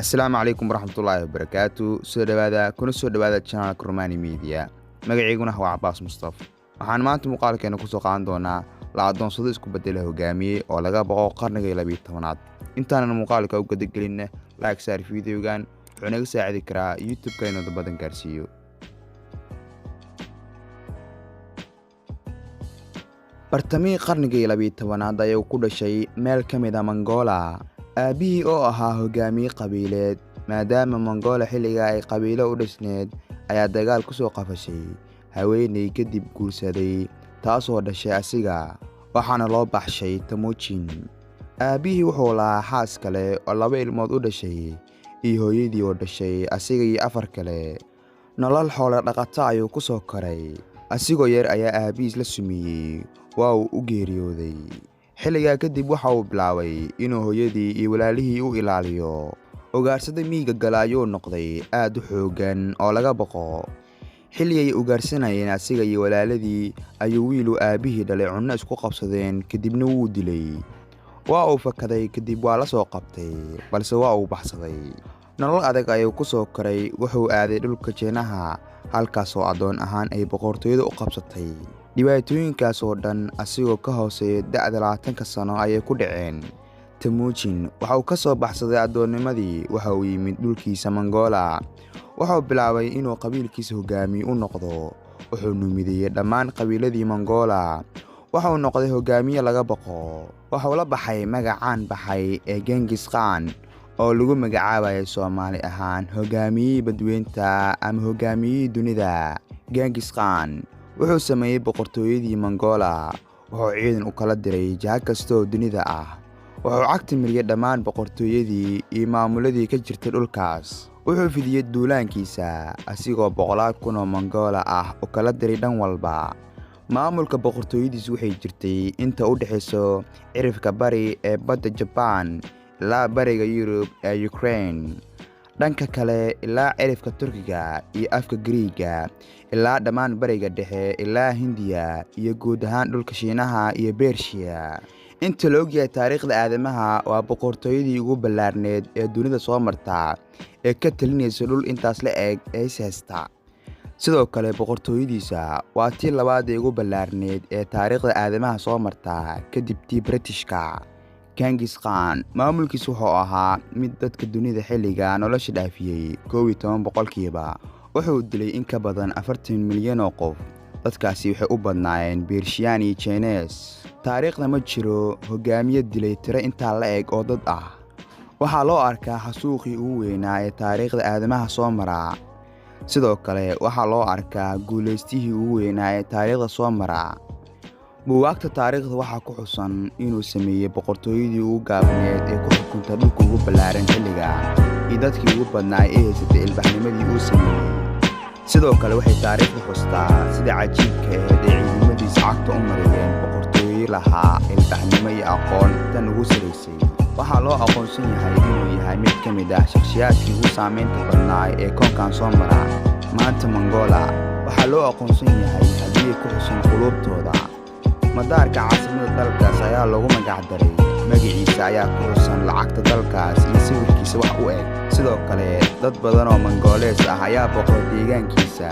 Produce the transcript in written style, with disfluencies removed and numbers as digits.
Asalaamu calaykum waraxmatullaahi wabarakaatu. Soo dhawaada channelka Romani Media. Magaceyguna waa Cabbaas Mustafa. Waxaan maanta muuqaalkeena ku soo qaadan doonaa la adoonsado isku beddelay hogaamiye oo laga baqo qarniga 12aad. Intaanan muuqaalka u gadagelinna like saar videogan wuxuu naga saacidi karaa YouTube-ka inuu dad badan gaarsiiyo. Bartamii qarniga 12aad ayuu ku dhashay meel ka mid ah Mongolia. Aabihii oo ahaa hogaamiye qabiileed maadaama Mongolia xilliga ay qabiilo u dhisneed ayaa dagaal ku soo qafashay haweeney kadib guursaday taasoo dhashay asiga waxaana loo baxshay Temujin. Aabihii wuxuu lahaa xaas kale oo 2 ilmood u dhashay iyo hooyadii oo dhashay asiga iyo 4 kale. Nolol xoolo dhaqato ayuu ku soo koray. Asigoo yar ayaa aabihiis la sumiyay waa uu u geeriyooday. Xilligaa kadib waxa uu bilaabay inuu hooyadii iyo walaalihii u ilaaliyo. Ugaarsada miyiga gala ayuu noqday aad u xoogan oo laga baqo. Xilli ay ugaarsanayeen asiga iyo walaaladii ayuu wiilu aabihii dhalay cunno isku qabsadeen kadibna wuu dilay. Waa uu fakaday kadib waa la soo qabtay balse waa uu baxsaday. Nolol adag ayuu ku soo koray wuxuu aaday dhulka Jeenaha halkaasoo adoon ahaan ay boqortooyada u qabsatay. Dhibaatooyinkaas oo dhan asigoo ka hooseeya da'da 20 sano ayay ku dhaceen. Temujin waxa uu ka soo baxsaday adoonnimadii waxa uu yimid dhulkiisa Mongolia. Wuxuu bilaabay inuu qabiilkiisa hogaamiye u noqdo. Wuxuu numideeyay dhammaan qabiiladii Mongolia. Waxa uu noqday hogaamiye laga baqo. Waxa uu la baxay magacaan baxay ee Genghis Khan oo lagu magacaabayay Soomaali ahaan hogaamiye badweynta ama hogaamiye dunida. Genghis Khan wuxuu sameeyay boqortooyadii Mongolia. Wuxuu ciidan u kala diray jiha kasta oo dunida ah. Wuxuu cagti mariyay dhammaan boqortooyadii iyo maamuladii ka jirtay dhulkaas. Wuxuu fidiyay duulaankiisa asigoo 100,000 oo Mongolia ah u kala diray dhan walba. Maamulka boqortooyadiis waxay jirtay inta u dhaxayso cirifka bari ee badda Japan ilaa bariga Yurub ee Ukraine. Dhanka kale ilaa cirifka Turkiga iyo afka Greega ilaa dhammaan bariga dhexe ilaa Hindiya iyo guud ahaan dhulka Shiinaha iyo Persia. Inta la ogyahay taariikhda aadamaha waa boqortooyadii ugu ballaarneed ee dunida soo marta ee ka talinaysa dhul intaas la eg ee haysta. Sidoo kale boqortooyadiisa waa tii labaad ee ugu ballaarneed ee taariikhda aadamaha soo marta kadib tii Britishka. Genghis Khan maamulkiisu wuxuu ahaa mid dadka dunida xilliga nolosha dhaafiyay 12%. Wuxuu dilay in ka badan 40 milyan oo qof. Dadkaasi waxay u badnaayeen Persian iyo Chinese. Taariikhda ma jiro hogaamiye dilay tiro intaa la eg oo dad ah. Waxaa loo arkaa xasuuqii ugu weynaa ee taariikhda aadamaha soo mara. Sidoo kale waxaa loo arkaa guuleystihii ugu weynaa ee taariikhda soo mara. Buugaagta taariikhda waxaa ku xusan inuu sameeyay boqortooyadii ugu gaabneed ee ku xukunta dhulka ugu ballaaran xilliga iyo dadkii ugu badnaa ee haysatay ilbaxnimadii uu sameeyay. Sidoo kale waxay taariikhda xustaa sida cajiibka ah ee ciidamadiisa cagta u marayeen boqortooyo lahaa ilbaxnimo iyo aqoon tan ugu saraysay. Waxaa loo aqoonsan yahay inuu yahay mid ka mid ah shakhsiyaadkii ugu saameynta badnaa ee koonkan soo mara. Maanta Mongolia waxaa loo aqoonsan yahay haddii ku xusan qulubtooda. Madaarka caasimada dalkaas ayaa lagu magac daray magaciisa ayaa ku xusan lacagta dalkaas iyo sawirkiisa wax u eg. Sidoo kale dad badan oo Mongolees ah ayaa boqor deegaankiisa.